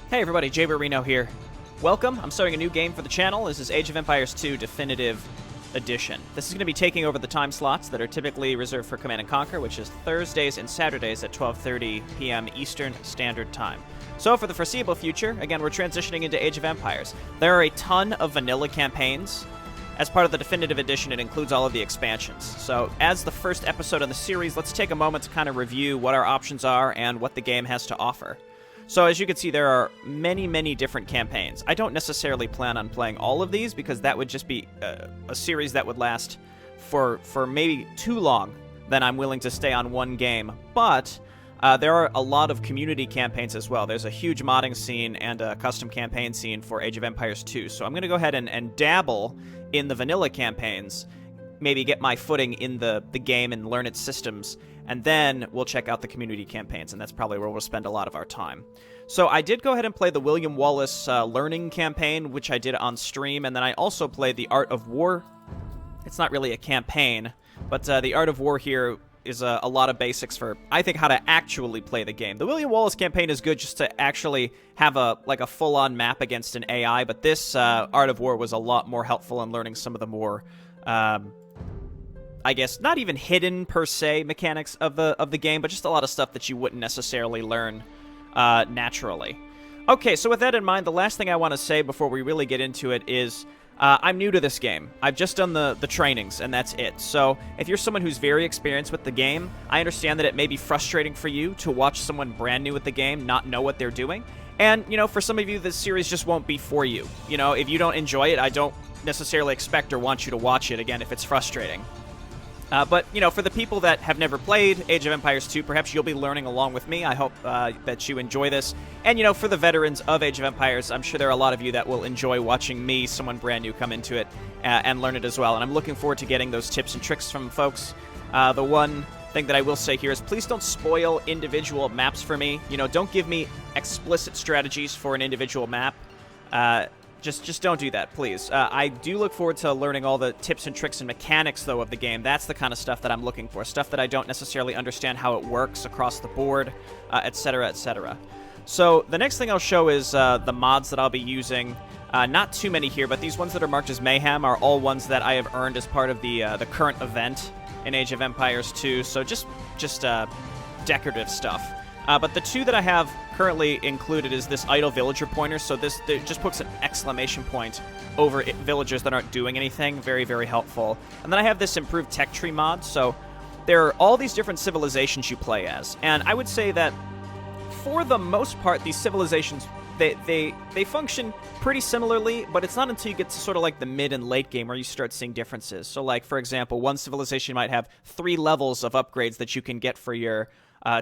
Hey everybody, Jay Barrino here. Welcome, I'm starting a new game for the channel. This is Age of Empires 2 Definitive Edition. This is going to be taking over the time slots that are typically reserved for Command & Conquer, which is Thursdays and Saturdays at 12:30 p.m. Eastern Standard Time. So for the foreseeable future, again, we're transitioning into Age of Empires. There are a ton of vanilla campaigns. As part of the Definitive Edition, it includes all of the expansions. So as the first episode of the series, let's take a moment to kind of review what our options are and what the game has to offer. So as you can see, there are many, many different campaigns. I don't necessarily plan on playing all of these because that would just be a series that would last for maybe too long than I'm willing to stay on one game. But there are a lot of community campaigns as well. There's a huge modding scene and a custom campaign scene for Age of Empires 2. So I'm going to go ahead and dabble in the vanilla campaigns, maybe get my footing in the game and learn its systems, and then we'll check out the community campaigns, and that's probably where we'll spend a lot of our time. So I did go ahead and play the William Wallace learning campaign, which I did on stream, and then I also played the Art of War. It's not really a campaign, but the Art of War here is a lot of basics for, I think, how to actually play the game. The William Wallace campaign is good just to actually have a full-on map against an AI, but this Art of War was a lot more helpful in learning some of the more I guess, not even hidden, per se, mechanics of the game, but just a lot of stuff that you wouldn't necessarily learn naturally. Okay, so with that in mind, the last thing I want to say before we really get into it is I'm new to this game. I've just done the trainings, and that's it. So if you're someone who's very experienced with the game, I understand that it may be frustrating for you to watch someone brand new at the game not know what they're doing. And, you know, for some of you, this series just won't be for you. You know, if you don't enjoy it, I don't necessarily expect or want you to watch it, again, if it's frustrating. But, you know, for the people that have never played Age of Empires 2, perhaps you'll be learning along with me. I hope that you enjoy this. And, you know, for the veterans of Age of Empires, I'm sure there are a lot of you that will enjoy watching me, someone brand new, come into it and learn it as well. And I'm looking forward to getting those tips and tricks from folks. The one thing that I will say here is please don't spoil individual maps for me. You know, don't give me explicit strategies for an individual map. Just don't do that, please. I do look forward to learning all the tips and tricks and mechanics, though, of the game. That's the kind of stuff that I'm looking for. Stuff that I don't necessarily understand how it works across the board, etc., etc. So the next thing I'll show is the mods that I'll be using. Not too many here, but these ones that are marked as Mayhem are all ones that I have earned as part of the current event in Age of Empires 2. So just decorative stuff. But the two that I have currently included is this idle villager pointer, so this just puts an exclamation point over villagers that aren't doing anything. Very, very helpful. And then I have this improved tech tree mod, so there are all these different civilizations you play as. And I would say that for the most part, these civilizations, they function pretty similarly, but it's not until you get to sort of like the mid and late game where you start seeing differences. So like, for example, one civilization might have 3 levels of upgrades that you can get for your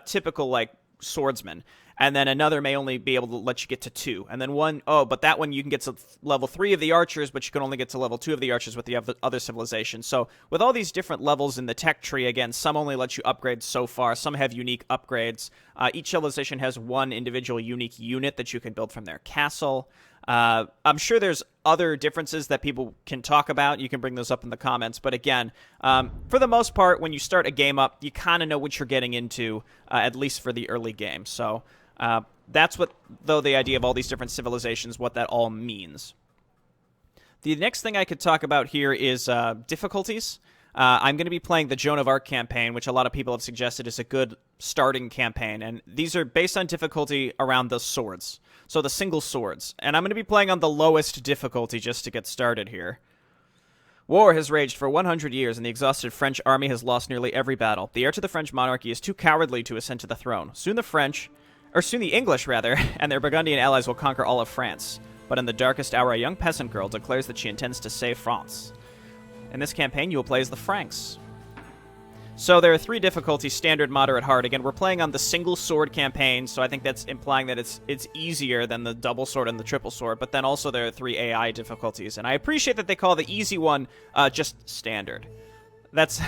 typical, like, swordsman, and then another may only be able to let you get to 2, and then but that one you can get to level 3 of the archers, but you can only get to level 2 of the archers with the other civilization. So with all these different levels in the tech tree, again, some only let you upgrade so far, some have unique upgrades. Each civilization has one individual unique unit that you can build from their castle. I'm sure there's other differences that people can talk about. You can bring those up in the comments. But again, for the most part, when you start a game up, you kind of know what you're getting into, at least for the early game. So that's what, though, the idea of all these different civilizations, what that all means. The next thing I could talk about here is difficulties. I'm going to be playing the Joan of Arc campaign, which a lot of people have suggested is a good starting campaign. And these are based on difficulty around the swords. So the single swords. And I'm going to be playing on the lowest difficulty just to get started here. War has raged for 100 years, and the exhausted French army has lost nearly every battle. The heir to the French monarchy is too cowardly to ascend to the throne. Soon the English, and their Burgundian allies will conquer all of France. But in the darkest hour, a young peasant girl declares that she intends to save France. In this campaign, you will play as the Franks. So there are 3 difficulties: standard, moderate, hard. Again, we're playing on the single sword campaign, so I think that's implying that it's easier than the double sword and the triple sword. But then also there are 3 AI difficulties, and I appreciate that they call the easy one just standard. That's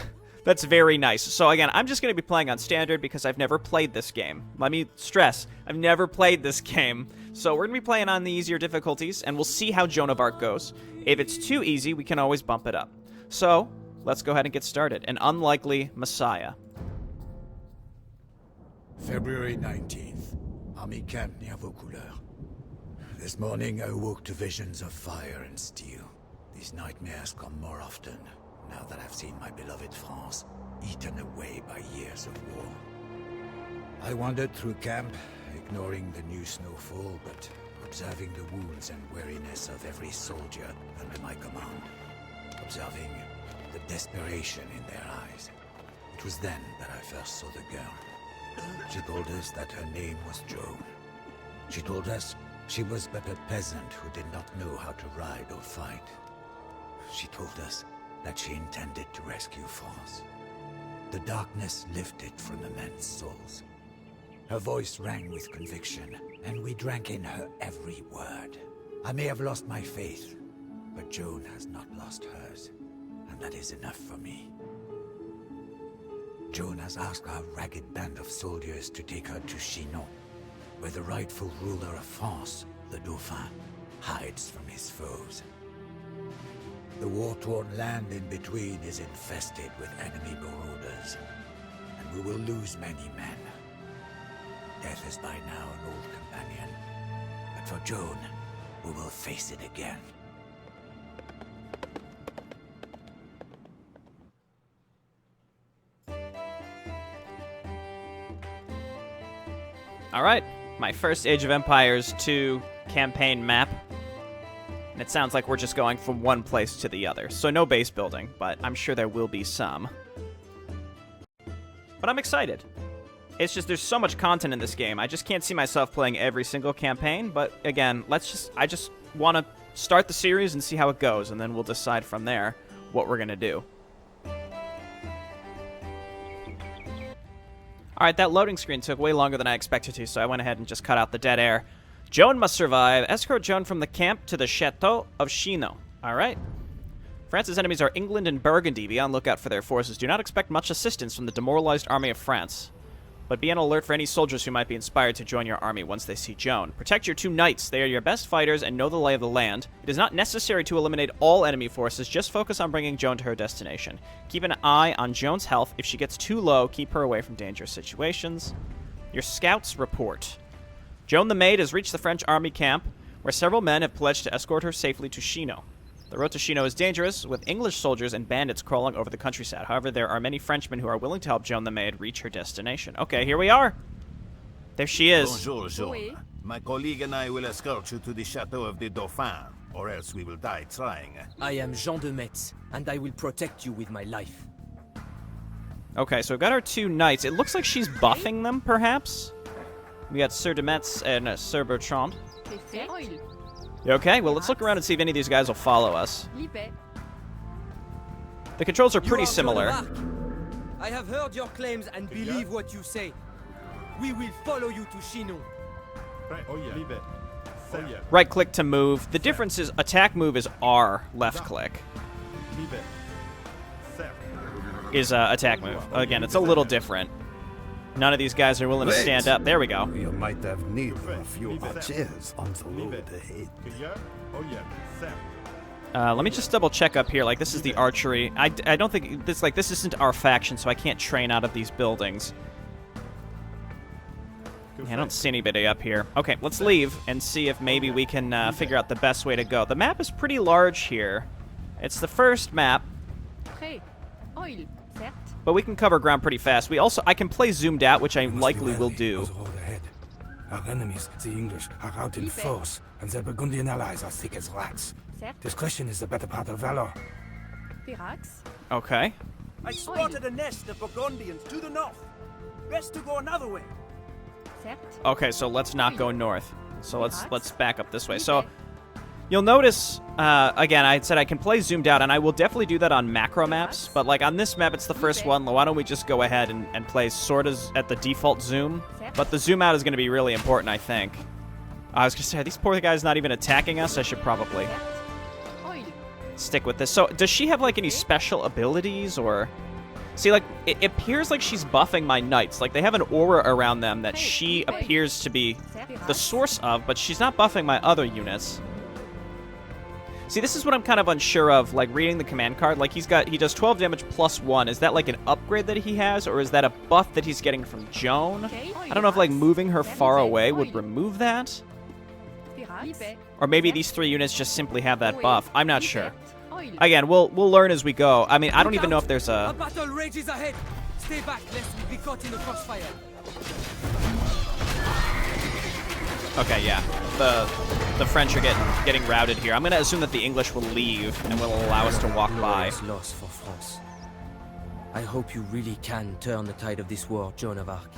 very nice. So again, I'm just going to be playing on standard because I've never played this game. Let me stress, I've never played this game. So we're going to be playing on the easier difficulties, and we'll see how Joan of Arc goes. If it's too easy, we can always bump it up. So let's go ahead and get started. An unlikely Messiah. February 19th. Army camp near Vaucouleurs. This morning I woke to visions of fire and steel. These nightmares come more often, now that I've seen my beloved France eaten away by years of war. I wandered through camp, ignoring the new snowfall, but observing the wounds and weariness of every soldier under my command. Observing the desperation in their eyes. It was then that I first saw the girl. She told us that her name was Joan. She told us she was but a peasant who did not know how to ride or fight. She told us that she intended to rescue France. The darkness lifted from the men's souls. Her voice rang with conviction, and we drank in her every word. I may have lost my faith, but Joan has not lost hers, and that is enough for me. Joan has asked our ragged band of soldiers to take her to Chinon, where the rightful ruler of France, the Dauphin, hides from his foes. The war-torn land in between is infested with enemy marauders, and we will lose many men. Death is by now an old companion, but for Joan, we will face it again. Alright, my first Age of Empires 2 campaign map. And it sounds like we're just going from one place to the other. So no base building, but I'm sure there will be some. But I'm excited. It's just there's so much content in this game. I just can't see myself playing every single campaign. But again, I just want to start the series and see how it goes. And then we'll decide from there what we're going to do. Alright, that loading screen took way longer than I expected to, so I went ahead and just cut out the dead air. Joan must survive. Escort Joan from the camp to the Chateau of Chinon. Alright. France's enemies are England and Burgundy. Be on lookout for their forces. Do not expect much assistance from the demoralized army of France. But be on alert for any soldiers who might be inspired to join your army once they see Joan. Protect your 2 knights. They are your best fighters and know the lay of the land. It is not necessary to eliminate all enemy forces. Just focus on bringing Joan to her destination. Keep an eye on Joan's health. If she gets too low, keep her away from dangerous situations. Your scouts report. Joan the Maid has reached the French army camp, where several men have pledged to escort her safely to Chinon. The road to Chinon is dangerous, with English soldiers and bandits crawling over the countryside. However, there are many Frenchmen who are willing to help Joan the Maid reach her destination. Okay, here we are. There she is. Bonjour, Joan. My colleague and I will escort you to the Chateau of the Dauphin, or else we will die trying. I am Jean de Metz, and I will protect you with my life. Okay, so we've got our 2 knights. It looks like she's buffing them, perhaps. We got Sir de Metz and Sir Bertrand. Okay, well, let's look around and see if any of these guys will follow us. The controls are pretty similar. Joan of Arc. I have heard your claims and believe what you say. We will follow you to Chinon. Right click to move. The difference is attack move is R, left click. Is attack move. Again, it's a little different. None of these guys are willing to stand up. There we go. You might have need for a few archers on the road ahead. Let me just double check up here. Like, this is the archery. I don't think this isn't our faction, so I can't train out of these buildings. Yeah, I don't see anybody up here. Okay, let's leave and see if maybe we can figure out the best way to go. The map is pretty large here. It's the first map. But we can cover ground pretty fast. I can play zoomed out, which I likely will do. Our enemies, the English, are out in force, and their Burgundian allies are thick as rats. Discretion is the better part of valor. Okay. I spotted a nest of Burgundians to the north. Best to go another way. Okay, so let's not go north. So let's back up this way. So you'll notice, again, I said I can play zoomed out, and I will definitely do that on macro maps, but like on this map, it's the first one. Why don't we just go ahead and play sort of at the default zoom? But the zoom out is going to be really important, I think. I was going to say, are these poor guys not even attacking us? I should probably stick with this. So does she have like any special abilities, or... See, like, it appears like she's buffing my knights. Like, they have an aura around them that she appears to be the source of, but she's not buffing my other units. See, this is what I'm kind of unsure of, like, reading the command card. Like, he does 12 damage plus 1. Is that, like, an upgrade that he has, or is that a buff that he's getting from Joan? I don't know if, like, moving her far away would remove that. Or maybe these 3 units just simply have that buff. I'm not sure. Again, we'll learn as we go. I mean, I don't even know if there's A a... battle rages ahead. Stay back, lest we be caught in the crossfire. Okay, yeah. The French are getting routed here. I'm going to assume that the English will leave and will allow us to walk by. Glorious loss for France. I hope you really can turn the tide of this war, Joan of Arc.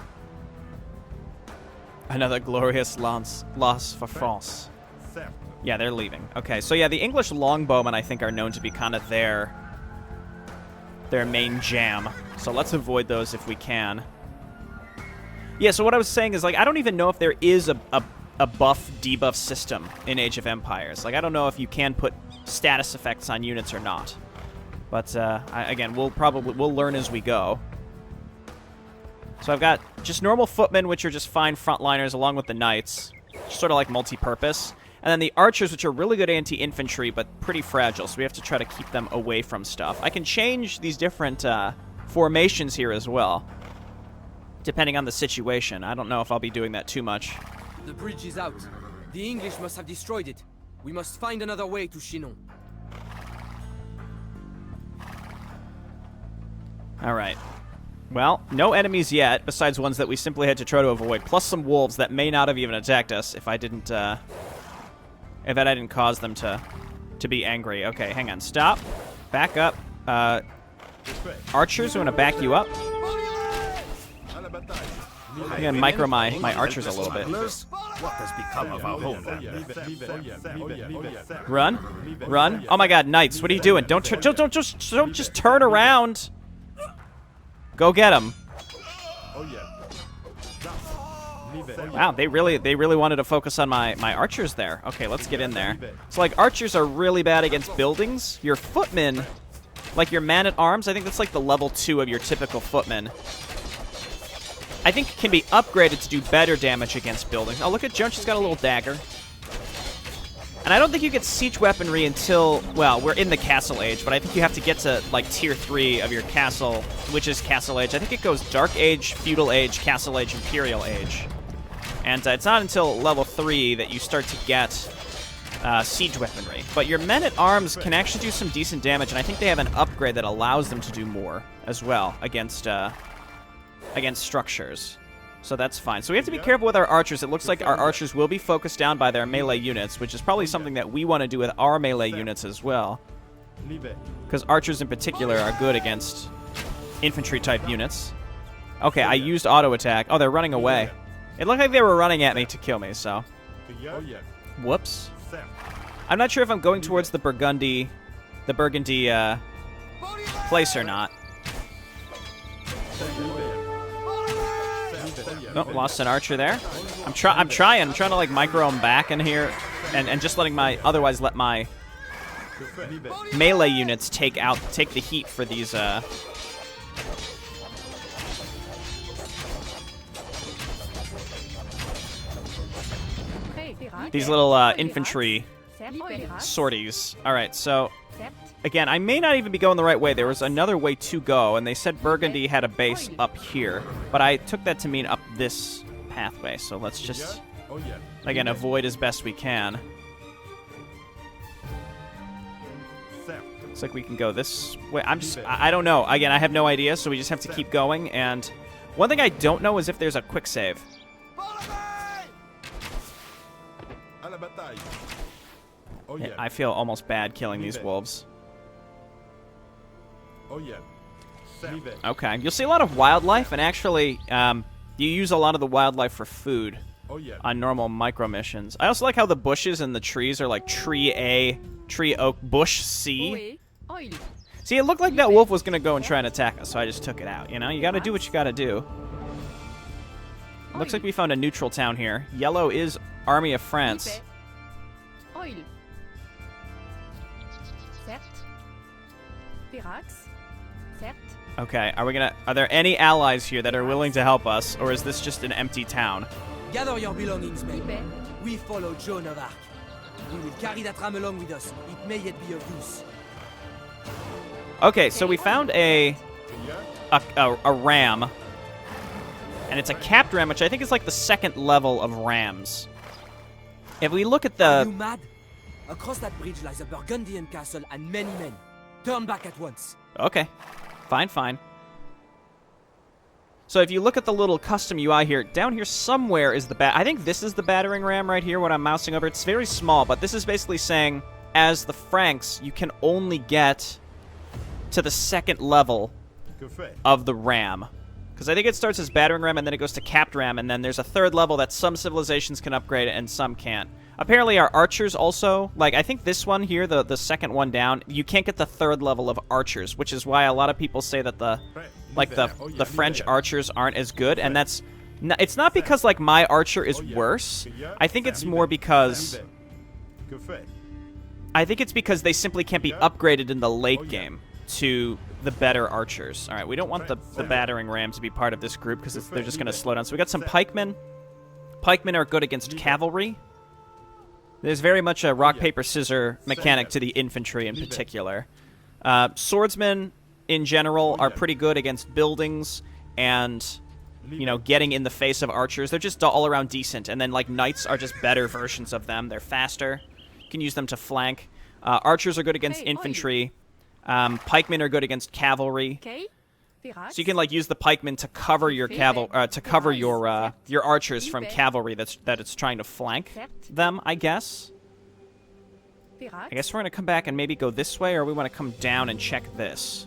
Another glorious loss for France. Yeah, they're leaving. Okay, so yeah, the English longbowmen, I think, are known to be kind of their main jam. So let's avoid those if we can. Yeah, so what I was saying is, like, I don't even know if there is a buff-debuff system in Age of Empires. Like, I don't know if you can put status effects on units or not. But, again, we'll learn as we go. So I've got just normal footmen, which are just fine frontliners, along with the knights. Sort of like multi-purpose. And then the archers, which are really good anti-infantry, but pretty fragile, so we have to try to keep them away from stuff. I can change these different formations here as well, depending on the situation. I don't know if I'll be doing that too much. The bridge is out. The English must have destroyed it. We must find another way to Chinon. Alright. Well, no enemies yet, besides ones that we simply had to try to avoid, plus some wolves that may not have even attacked us if I didn't, if I didn't cause them to be angry. Okay, hang on. Stop. Back up. Archers, we want to back you up. I'm going to micro my archers a little bit. What has become of our homeland? Run. Run. Oh my god, knights, what are you doing? Don't just turn around. Go get them. Wow, they really wanted to focus on my archers there. Okay, let's get in there. So, like, archers are really bad against buildings. Your footmen, like your man-at-arms, I think that's like the level 2 of your typical footman, I think can be upgraded to do better damage against buildings. Oh, look at Joan, she's got a little dagger. And I don't think you get siege weaponry until, well, we're in the Castle Age, but I think you have to get to, like, Tier 3 of your castle, which is Castle Age. I think it goes Dark Age, Feudal Age, Castle Age, Imperial Age. And it's not until level 3 that you start to get siege weaponry. But your men-at-arms can actually do some decent damage, and I think they have an upgrade that allows them to do more as well against structures. So that's fine. So we have to be careful with our archers. It looks like our archers will be focused down by their melee units, which is probably something that we want to do with our melee units as well. Because archers in particular are good against infantry-type units. Okay, I used auto-attack. Oh, they're running away. It looked like they were running at me to kill me, so... Whoops. I'm not sure if I'm going towards the Burgundy place or not. Oh, lost an archer there. I'm trying to, like, micro him back in here and just letting otherwise let my melee units take the heat for these, these little, infantry sorties. Alright, so... Again, I may not even be going the right way. There was another way to go, and they said Burgundy had a base up here. But I took that to mean up this pathway, so let's just, again, avoid as best we can. Looks like we can go this way. I don't know. Again, I have no idea, so we just have to keep going. And one thing I don't know is if there's a quick save. Yeah, I feel almost bad killing these wolves. Okay, you'll see a lot of wildlife, and actually, you use a lot of the wildlife for food on normal micro missions. I also like how the bushes and the trees are like tree A, tree oak, bush C. See, it looked like that wolf was going to go and try and attack us, so I just took it out, you know? You gotta do what you gotta do. Looks like we found a neutral town here. Yellow is Army of France. Okay, are there any allies here that are willing to help us, or is this just an empty town? Gather your belongings, men. We follow Joan of Arc. We will carry that ram along with us. It may yet be of use. Okay, so we found a ram, and it's a capped ram, which I think is like the second level of rams. If we look at Are you the... mad? Across that bridge lies a Burgundian castle and many men. Turn back at once. Okay. Fine, fine. So if you look at the little custom UI here, down here somewhere is the I think this is the battering ram right here, what I'm mousing over. It's very small, but this is basically saying, as the Franks, you can only get to the second level of the ram. Because I think it starts as battering ram, and then it goes to capped ram, and then there's a third level that some civilizations can upgrade and some can't. Apparently our archers also, like, I think this one here, the second one down, you can't get the third level of archers, which is why a lot of people say that the French archers aren't as good, and that's... It's not because, like, my archer is worse. I think it's more because... I think it's because they simply can't be upgraded in the late game to the better archers. All right, we don't want the battering ram to be part of this group because they're just going to slow down. So we got some pikemen. Pikemen are good against cavalry. There's very much a rock, paper, scissor mechanic to the infantry in particular. Swordsmen, in general, are pretty good against buildings and, you know, getting in the face of archers. They're just all around decent. And then, like, knights are just better versions of them. They're faster. You can use them to flank. Archers are good against infantry. Pikemen are good against cavalry. So you can, like, use the pikemen to cover your your archers from cavalry that it's trying to flank them, I guess. I guess we're going to come back and maybe go this way, or we want to come down and check this.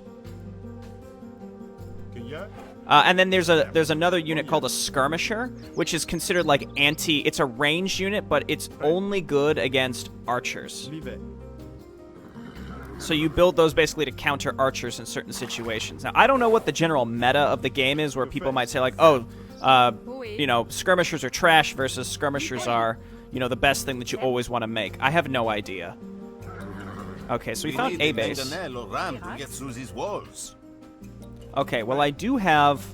And then there's another unit called a skirmisher, which is considered like it's a ranged unit, but it's only good against archers. So you build those basically to counter archers in certain situations. Now, I don't know what the general meta of the game is, where people might say, like, oh, you know, skirmishers are trash versus skirmishers are, you know, the best thing that you always want to make. I have no idea. Okay, so we found a base. Okay, well, I do have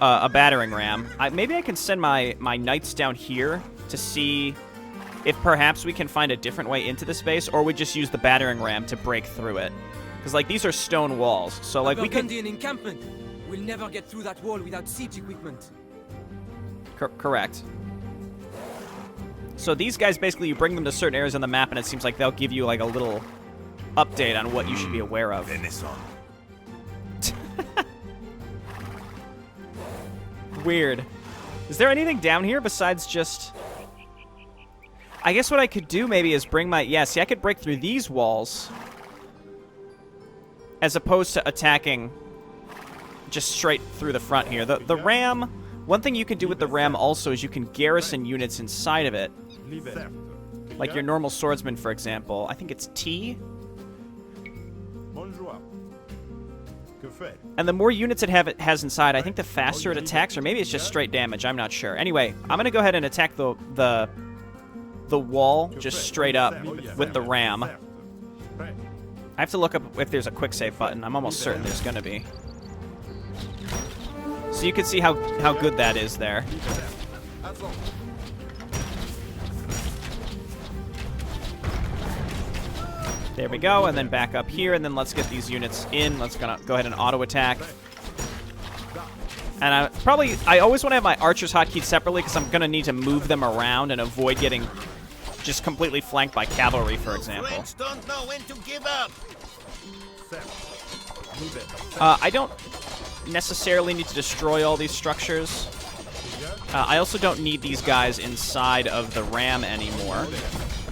a battering ram. Maybe I can send my knights down here to see if perhaps we can find a different way into the space, or we just use the battering ram to break through it. Because, like, these are stone walls, so, like, we can... Burgundian encampment. We'll never get through that wall without siege equipment. Correct. So these guys, basically, you bring them to certain areas on the map, and it seems like they'll give you, like, a little update on what you should be aware of. Weird. Is there anything down here besides just... I guess what I could do maybe is bring my... Yeah, see, I could break through these walls as opposed to attacking just straight through the front here. The ram... One thing you can do with the ram also is you can garrison units inside of it. Like your normal swordsman, for example. I think it's T. And the more units it has inside, I think the faster it attacks, or maybe it's just straight damage. I'm not sure. Anyway, I'm going to go ahead and attack the wall just straight up with the ram. I have to look up if there's a quick save button. I'm almost certain there's going to be. So you can see how good that is there. There we go, and then back up here, and then let's get these units in. Let's go ahead and auto-attack. And I always want to have my archers hotkeyed separately because I'm going to need to move them around and avoid getting just completely flanked by cavalry, for example. Don't know when to give up. I don't necessarily need to destroy all these structures. I also don't need these guys inside of the ram anymore.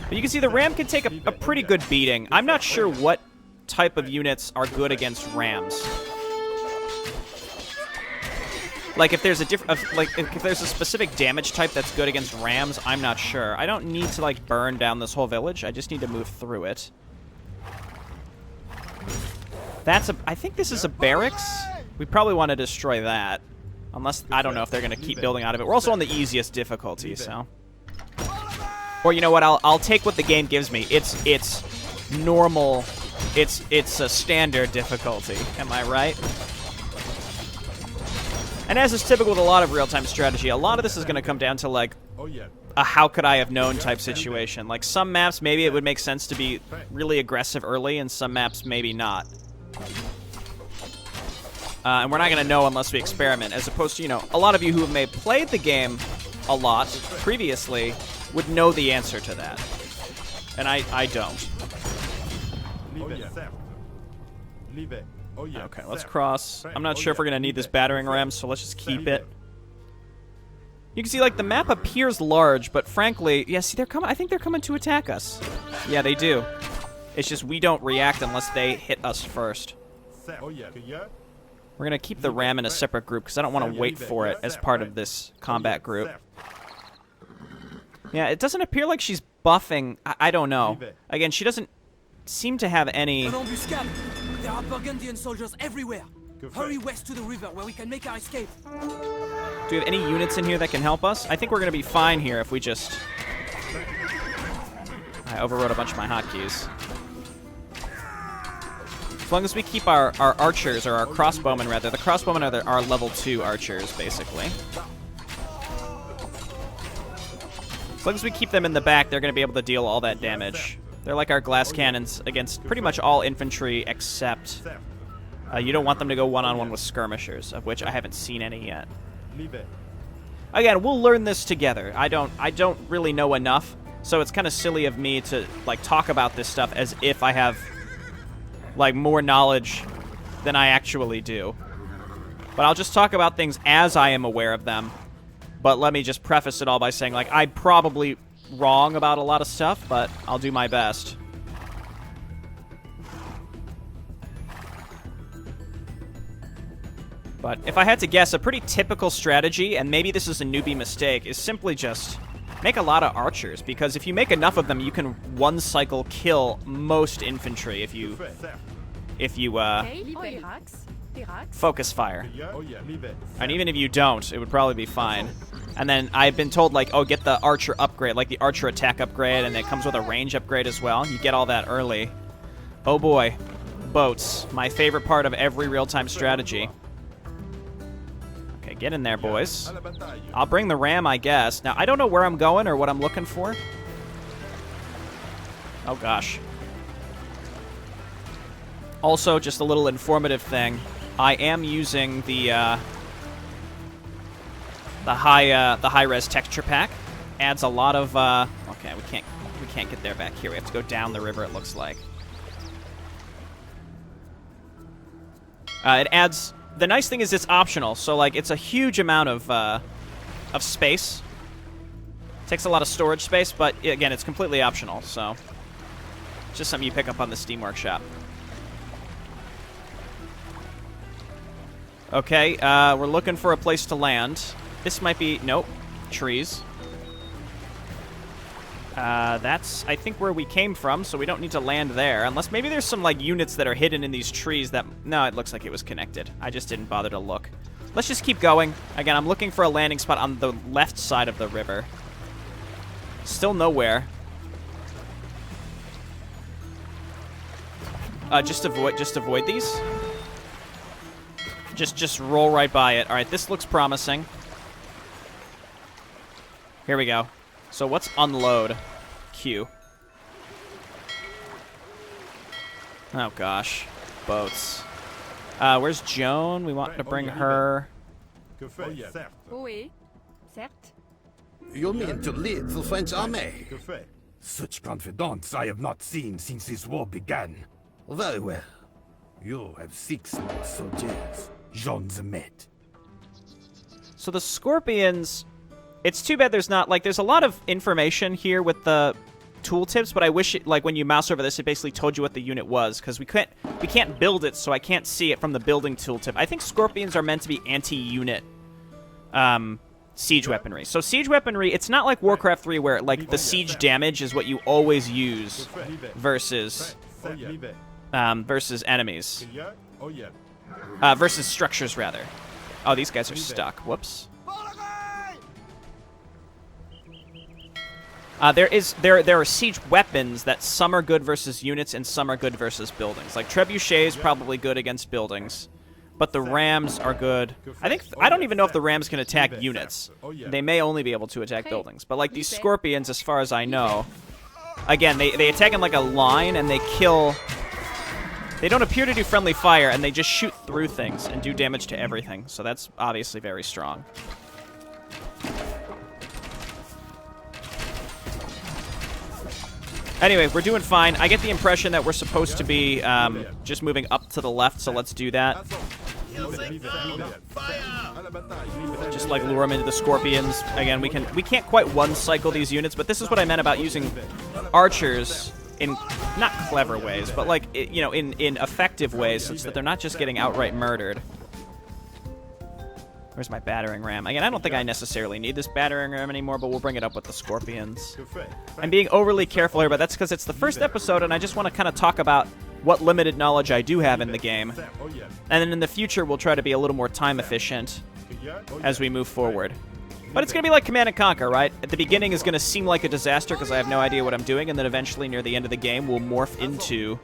But you can see the ram can take a pretty good beating. I'm not sure what type of units are good against rams. Like if there's if there's a specific damage type that's good against rams, I'm not sure. I don't need to like burn down this whole village. I just need to move through it. I think this is a barracks. We probably want to destroy that. Unless, I don't know if they're going to keep building out of it. We're also on the easiest difficulty, so. Or you know what, I'll take what the game gives me. It's normal, it's a standard difficulty. Am I right? And as is typical with a lot of real-time strategy, a lot of this is going to come down to, like, a how could I have known type situation. Like, some maps, maybe it would make sense to be really aggressive early, and some maps, maybe not. And we're not going to know unless we experiment, as opposed to, you know, a lot of you who may have played the game a lot previously would know the answer to that. And I don't. Okay, let's cross. I'm not sure if we're going to need this battering ram, so let's just keep it. You can see, like, the map appears large, but frankly, yeah, see, they're coming. I think they're coming to attack us. Yeah, they do. It's just we don't react unless they hit us first. We're going to keep the ram in a separate group because I don't want to wait for it as part of this combat group. Yeah, it doesn't appear like she's buffing. I don't know. Again, she doesn't seem to have any... An embuscade! There are Burgundian soldiers everywhere! Hurry west to the river where we can make our escape. Do we have any units in here that can help us? I think we're going to be fine here if we just... I overrode a bunch of my hotkeys. As long as we keep our archers, or our crossbowmen rather. The crossbowmen are level 2 archers, basically. As long as we keep them in the back, they're going to be able to deal all that damage. They're like our glass cannons against pretty much all infantry except... you don't want them to go one-on-one with skirmishers, of which I haven't seen any yet. Again, we'll learn this together. I don't really know enough, so it's kind of silly of me to like talk about this stuff as if I have like more knowledge than I actually do. But I'll just talk about things as I am aware of them. But let me just preface it all by saying, like, I'm probably wrong about a lot of stuff, but I'll do my best. But if I had to guess, a pretty typical strategy, and maybe this is a newbie mistake, is simply just make a lot of archers, because if you make enough of them, you can one cycle kill most infantry if you focus fire. And even if you don't, it would probably be fine. And then I've been told, like, oh, get the archer upgrade, like the archer attack upgrade, and it comes with a range upgrade as well. You get all that early. Oh boy. Boats. My favorite part of every real-time strategy. Okay, get in there, boys. I'll bring the ram, I guess. Now, I don't know where I'm going or what I'm looking for. Oh, gosh. Also, just a little informative thing. I am using the high-res texture pack. Adds a lot of okay, we can't get there back here. We have to go down the river, it looks like. It adds... The nice thing is it's optional, so like it's a huge amount of space. Takes a lot of storage space, but again, it's completely optional, so it's just something you pick up on the Steam Workshop. Okay, we're looking for a place to land. This might be... Nope. Trees. That's, I think, where we came from, so we don't need to land there. Unless maybe there's some, like, units that are hidden in these trees that... No, it looks like it was connected. I just didn't bother to look. Let's just keep going. Again, I'm looking for a landing spot on the left side of the river. Still nowhere. Just avoid these. Just roll right by it. All right, this looks promising. Here we go. So what's unload? Q. Oh gosh, boats. Where's Joan? We want to bring her. Oui, certes. You mean to lead the French army? Such confidence I have not seen since this war began. Very well. You have 6 more soldiers. Jean the Met. So the Scorpions... It's too bad there's not, like, there's a lot of information here with the tooltips, but I wish, it, like, when you mouse over this, it basically told you what the unit was, because we can't build it, so I can't see it from the building tooltip. I think Scorpions are meant to be anti-unit siege weaponry. So siege weaponry, it's not like Warcraft 3 where, like, the siege damage is what you always use versus enemies. Versus structures, rather. Oh, these guys are stuck. Whoops. There are siege weapons that some are good versus units and some are good versus buildings. Like Trebuchet is probably good against buildings, but the rams are good. I don't even know if the rams can attack units. They may only be able to attack buildings. But like these Scorpions, as far as I know, again, they attack in like a line and they kill. They don't appear to do friendly fire and they just shoot through things and do damage to everything. So that's obviously very strong. Anyway, we're doing fine. I get the impression that we're supposed to be just moving up to the left, so let's do that. Just like lure them into the scorpions. Again, we can't quite one-cycle these units, but this is what I meant about using archers in not clever ways, but like, you know, in effective ways, such that they're not just getting outright murdered. Where's my battering ram? Again, I don't think I necessarily need this battering ram anymore, but we'll bring it up with the scorpions. I'm being overly careful here, but that's because it's the first episode, and I just want to kind of talk about what limited knowledge I do have in the game. And then in the future, we'll try to be a little more time efficient as we move forward. But it's going to be like Command & Conquer, right? At the beginning, it's going to seem like a disaster because I have no idea what I'm doing, and then eventually, near the end of the game, we'll morph into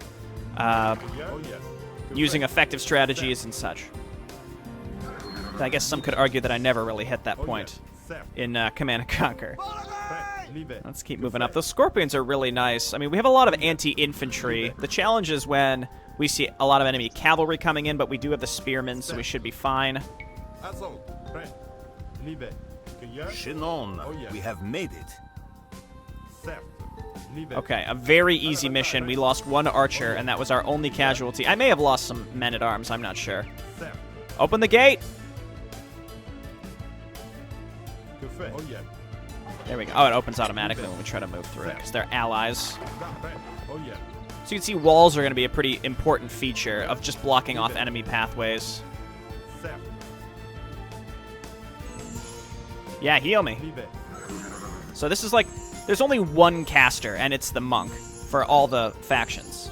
using effective strategies and such. I guess some could argue that I never really hit that point in Command & Conquer. Let's keep moving up. Those scorpions are really nice. I mean, we have a lot of anti-infantry. The challenge is when we see a lot of enemy cavalry coming in, but we do have the spearmen, so we should be fine. Chinon, we have made it. Okay, a very easy mission. We lost one archer, and that was our only casualty. I may have lost some men-at-arms, I'm not sure. Open the gate! There we go. Oh, it opens automatically when we try to move through it, because they're allies. So you can see walls are going to be a pretty important feature of just blocking off enemy pathways. Yeah, heal me. So this is like, there's only one caster, and it's the monk for all the factions.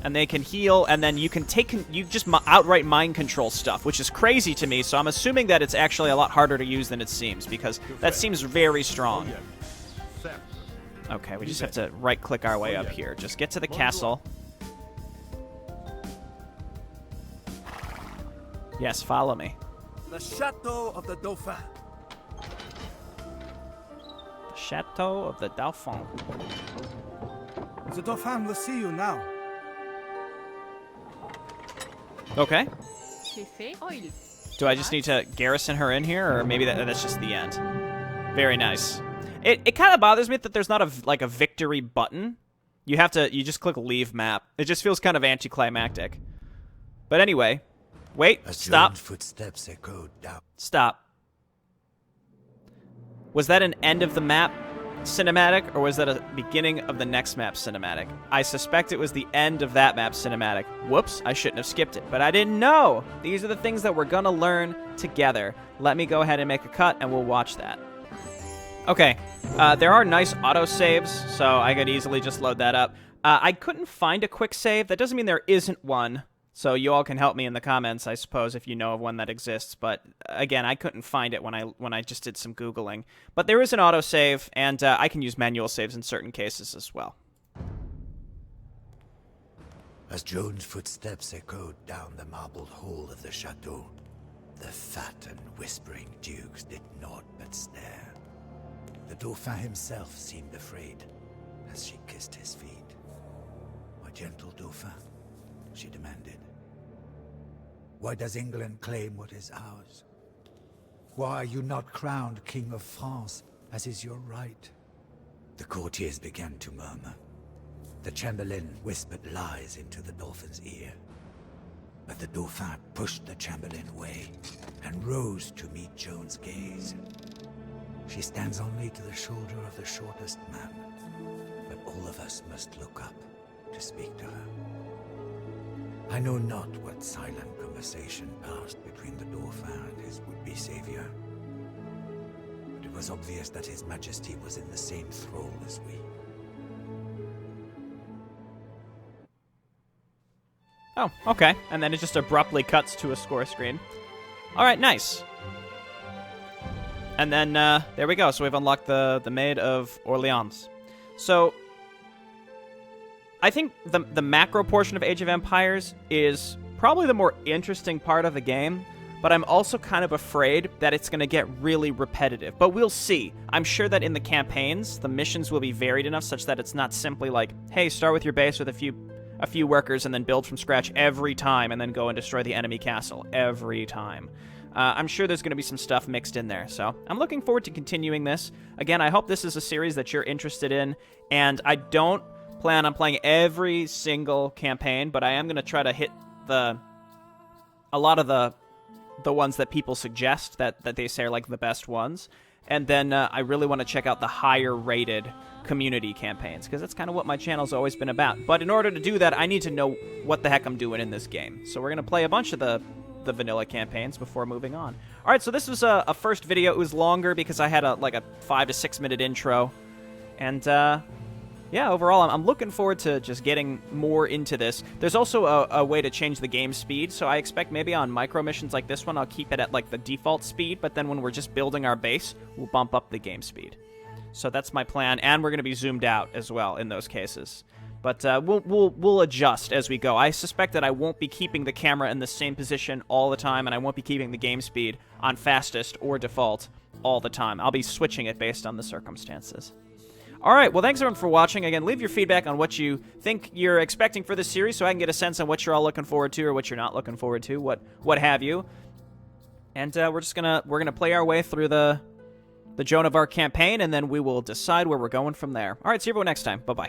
And they can heal, and then you can you just outright mind control stuff, which is crazy to me, so I'm assuming that it's actually a lot harder to use than it seems, because that seems very strong. Okay, we just have to right-click our way up here. Just get to the castle. Yes, follow me. The Chateau of the Dauphin. The Chateau of the Dauphin. The Dauphin will see you now. Okay. Oil. Do I just need to garrison her in here, or maybe that's just the end? Very nice. It kind of bothers me that there's not a victory button. You just click leave map. It just feels kind of anticlimactic. But anyway, wait, stop. Footsteps echoed down. Stop. Was that an end of the map cinematic, or was that a beginning of the next map cinematic? I suspect it was the end of that map cinematic. Whoops, I shouldn't have skipped it, but I didn't know. These are the things that we're gonna learn together. Let me go ahead and make a cut, and we'll watch that. Okay, there are nice autosaves, so I could easily just load that up. I couldn't find a quick save. That doesn't mean there isn't one. So you all can help me in the comments, I suppose, if you know of one that exists. But again, I couldn't find it when I just did some Googling. But there is an autosave, and I can use manual saves in certain cases as well. As Joan's footsteps echoed down the marbled hall of the chateau, the fat and whispering dukes did naught but stare. The Dauphin himself seemed afraid as she kissed his feet. "My gentle Dauphin," she demanded. "Why does England claim what is ours? Why are you not crowned King of France, as is your right?" The courtiers began to murmur. The Chamberlain whispered lies into the Dauphin's ear. But the Dauphin pushed the Chamberlain away and rose to meet Joan's gaze. She stands only to the shoulder of the shortest man, but all of us must look up to speak to her. I know not what silent conversation passed between the Dauphin and his would-be savior, but it was obvious that His Majesty was in the same thrall as we. Oh, okay. And then it just abruptly cuts to a score screen. All right, nice. And then there we go. So we've unlocked the Maid of Orleans. So I think the macro portion of Age of Empires is probably the more interesting part of the game, but I'm also kind of afraid that it's going to get really repetitive. But we'll see. I'm sure that in the campaigns, the missions will be varied enough such that it's not simply like, hey, start with your base with a few workers and then build from scratch every time and then go and destroy the enemy castle every time. I'm sure there's going to be some stuff mixed in there. So I'm looking forward to continuing this. Again, I hope this is a series that you're interested in, and I don't plan on playing every single campaign, but I am going to try to hit a lot of the ones that people suggest that they say are like the best ones. And then I really want to check out the higher rated community campaigns, because that's kind of what my channel's always been about. But in order to do that, I need to know what the heck I'm doing in this game. So we're going to play a bunch of the vanilla campaigns before moving on. All right, so this was a first video. It was longer because I had like a 5 to 6 minute intro. And yeah, overall, I'm looking forward to just getting more into this. There's also a way to change the game speed, so I expect maybe on micro missions like this one, I'll keep it at like the default speed, but then when we're just building our base, we'll bump up the game speed. So that's my plan, and we're going to be zoomed out as well in those cases. But we'll adjust as we go. I suspect that I won't be keeping the camera in the same position all the time, and I won't be keeping the game speed on fastest or default all the time. I'll be switching it based on the circumstances. All right, well, thanks, everyone, for watching. Again, leave your feedback on what you think you're expecting for this series so I can get a sense on what you're all looking forward to or what you're not looking forward to, what have you. And we're gonna play our way through the Joan of Arc campaign, and then we will decide where we're going from there. All right, see everyone next time. Bye-bye.